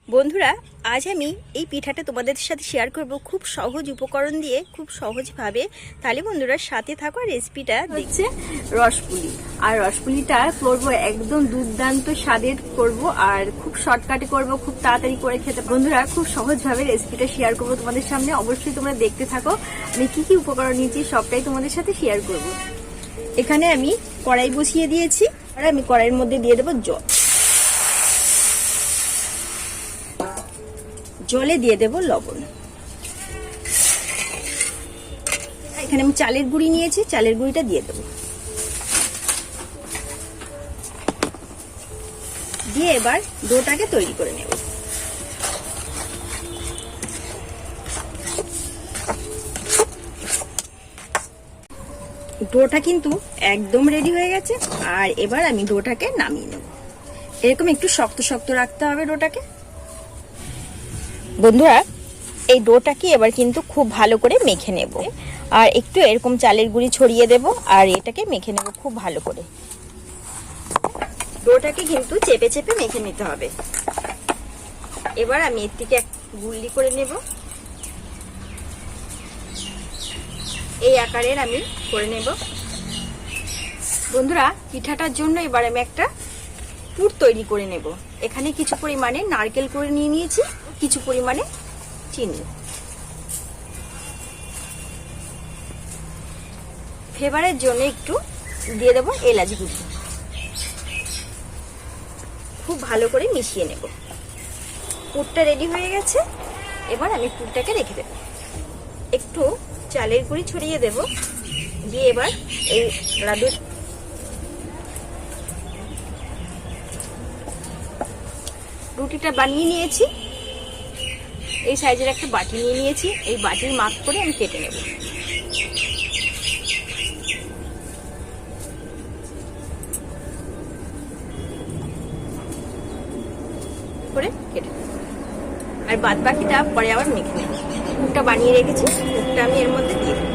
বন্ধুরা, আজ আমি এই পিঠাটা তোমাদের সাথে শেয়ার করব খুব সহজ উপকরণ দিয়ে, খুব সহজভাবে। তাহলে বন্ধুরা সাথে থাকো। রেসিপিটা হচ্ছে রসপুলি, আর রসপুলিটা করবো একদম দুর্দান্ত স্বাদের করব, আর খুব শর্টকাটে করব, খুব তাড়াতাড়ি করে খেতে। বন্ধুরা খুব সহজভাবে রেসিপিটা শেয়ার করব তোমাদের সামনে, অবশ্যই তোমরা দেখতে থাকো। আমি কি কি উপকরণ নিয়েছি সবটাই তোমাদের সাথে শেয়ার করব। এখানে আমি কড়াই বসিয়ে দিয়েছি, আর আমি কড়াইয়ের মধ্যে দিয়ে দেবো জল। জলে দিয়ে দেব লবণ। এখানে আমি চালের গুঁড়ি নিয়েছি, চালের গুঁড়িটা দিয়ে দেব। দিয়ে এবার ডোটাকে তৈরি করে নেব। ডোটা কিন্তু একদম রেডি হয়ে গেছে, আর এবার আমি ডোটাকে নামিয়ে নেব। এরকম একটু শক্ত শক্ত রাখতে হবে ডোটাকে। বন্ধুরা, এই ডোটাকে এবার কিন্তু খুব ভালো করে মেখে নেব, আর একটু এরকম চালের গুঁড়ি ছড়িয়ে দেব, আর এটাকে মেখে নেব খুব ভালো করে। ডোটাকে কিন্তু চেপে চেপে মেখে নিতে হবে। এবার আমি এর থেকে এক গুল্লি করে নেব। এই আকারের আমি করে নেব। বন্ধুরা, পিঠাটার জন্য এবার আমি একটা পুর তৈরি করে নেব। এখানে কিছু পরিমাণে নারকেল করে নিয়ে নিয়েছি, কিছু পরিমাণে চিনি। ফ্লেভারের জন্য একটু দিয়ে দেবো এলাচ গুঁড়ো। খুব ভালো করে মিশিয়ে নেব। পুরটা রেডি হয়ে গেছে। এবার আমি পুরটাকে রেখে দেব। একটু চালের গুঁড়ি ছড়িয়ে দেব। দিয়ে এবার এই লাড্ডু রুটিটা বানিয়ে নিয়েছি। এই সাইজের একটা বাটি নিয়ে নিয়েছি। এই বাটির মাপ করে আমি কেটে নেব। করে কেটে নেব, আর বাদ বাকিটা পরে আবার মেখে নেব। পুরটা বানিয়ে রেখেছি, পুরটা আমি এর মধ্যে দিয়ে দেব।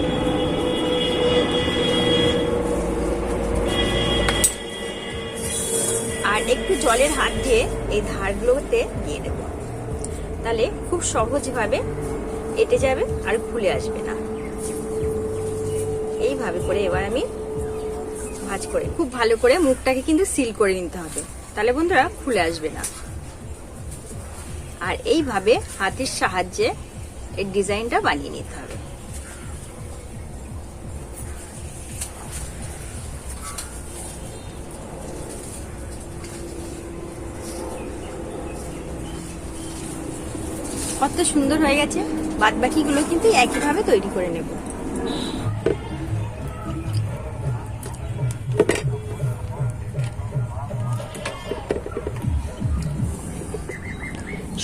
আর একটু জলের হাত দিয়ে এই ধারগুলোতে দিয়ে দেব। তাহলে খুব সহজভাবে এঁটে যাবে আর খুলে আসবে না। এইভাবে করে এবার আমি ভাঁজ করে খুব ভালো করে মুখটাকে কিন্তু সিল করে নিতে হবে, তাহলে বন্ধুরা খুলে আসবে না। আর এইভাবে হাতের সাহায্যে এই ডিজাইনটা বানিয়ে নিতে হবে। কত সুন্দর হয়ে গেছে। বাদ বাকিগুলো কিন্তু একইভাবে তৈরি করে নেব।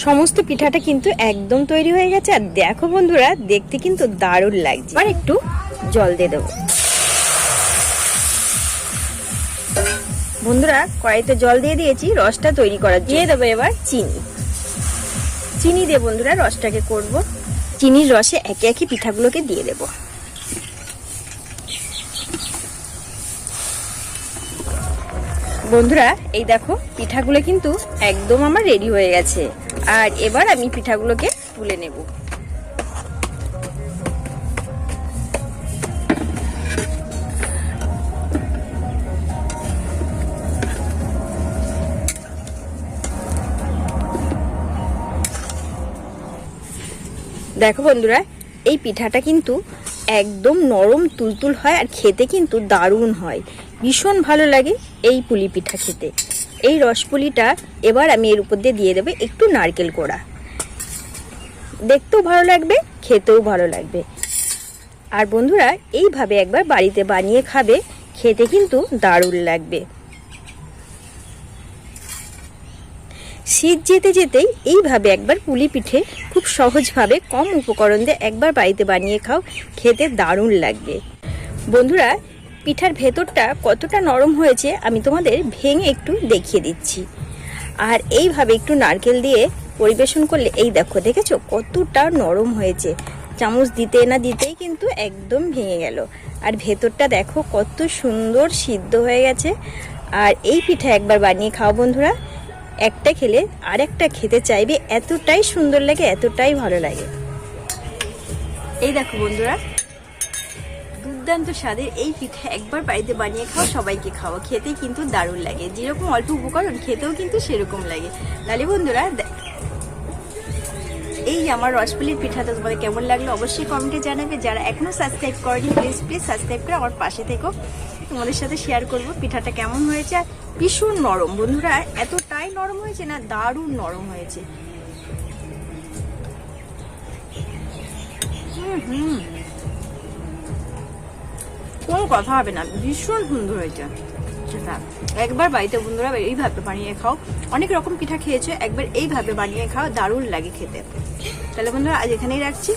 সমস্ত পিঠাটা কিন্তু একদম তৈরি হয়ে গেছে। আর দেখো বন্ধুরা, দেখতে কিন্তু দারুণ লাগছে। আর একটু জল দিয়ে দেবো। বন্ধুরা, কড়াইতে জল দিয়ে দিয়েছি রসটা তৈরি করার জন্য। দিয়ে দেবো এবার চিনি। চিনি দিয়ে বন্ধুরা রসটাকে করব। চিনির রসে একে একে পিঠাগুলোকে দিয়ে দেব। বন্ধুরা, এই দেখো পিঠাগুলো কিন্তু একদম আমার রেডি হয়ে গেছে। আর এবার আমি পিঠাগুলোকে তুলে নেব। দেখো বন্ধুরা, এই পিঠাটা কিন্তু একদম নরম তুলতুল হয়, আর খেতে কিন্তু দারুণ হয়। ভীষণ ভালো লাগে এই পুলি পিঠা খেতে। এই রসপুলিটা এবার আমি এর উপর দিয়ে দেবো একটু নারকেল কোড়া। দেখতেও ভালো লাগবে, খেতেও ভালো লাগবে। আর বন্ধুরা, এইভাবে একবার বাড়িতে বানিয়ে খাবে, খেতে কিন্তু দারুণ লাগবে। শীত যেতে যেতেই এইভাবে একবার পুলি পিঠে খুব সহজভাবে কম উপকরণ দিয়ে একবার বাড়িতে বানিয়ে খাও, খেতে দারুণ লাগবে। বন্ধুরা, পিঠার ভেতরটা কতটা নরম হয়েছে আমি তোমাদের ভেঙে একটু দেখিয়ে দিচ্ছি। আর এইভাবে একটু নারকেল দিয়ে পরিবেশন করলে এই দেখো, দেখেছো কতটা নরম হয়েছে। চামচ দিতে না দিতেই কিন্তু একদম ভেঙে গেল। আর ভেতরটা দেখো কত সুন্দর সিদ্ধ হয়ে গেছে। আর এই পিঠা একবার বানিয়ে খাও বন্ধুরা, একটা খেলে আর একটা খেতে চাইবে, এতটাই সুন্দর লাগে, এতটাই ভালো লাগে। এই দেখো বন্ধুরা, দুর্দান্ত স্বাদের এই পিঠা একবার বাড়িতে বানিয়ে খাও, সবাইকে খাও, খেতে কিন্তু দারুণ লাগে। যেরকম অল্প উপকরণ, খেতেও কিন্তু সেরকম লাগে। তাহলে বন্ধুরা, এই আমার রসপুলির পিঠাটা তোমাদের কেমন লাগলো অবশ্যই কমেন্টে জানাবে। যারা এখনো সাবস্ক্রাইব করেনি প্লিজ সাবস্ক্রাইব করে আমার পাশে থেকো, তোমাদের সাথে শেয়ার করব পিঠাটা কেমন হয়েছে। আর ভীষণ নরম বন্ধুরা, এতটাই নরম হয়েছে না, দারুণ নরম হয়েছে। কোনো কথা হবে না, ভীষণ সুন্দর হয়েছে। একবার বাড়িতে বন্ধুরা এইভাবে বানিয়ে খাও। অনেক রকম পিঠা খেয়েছো, একবার এইভাবে বানিয়ে খাও, দারুণ লাগে খেতে। তাহলে বন্ধুরা আজ এখানেই রাখছি।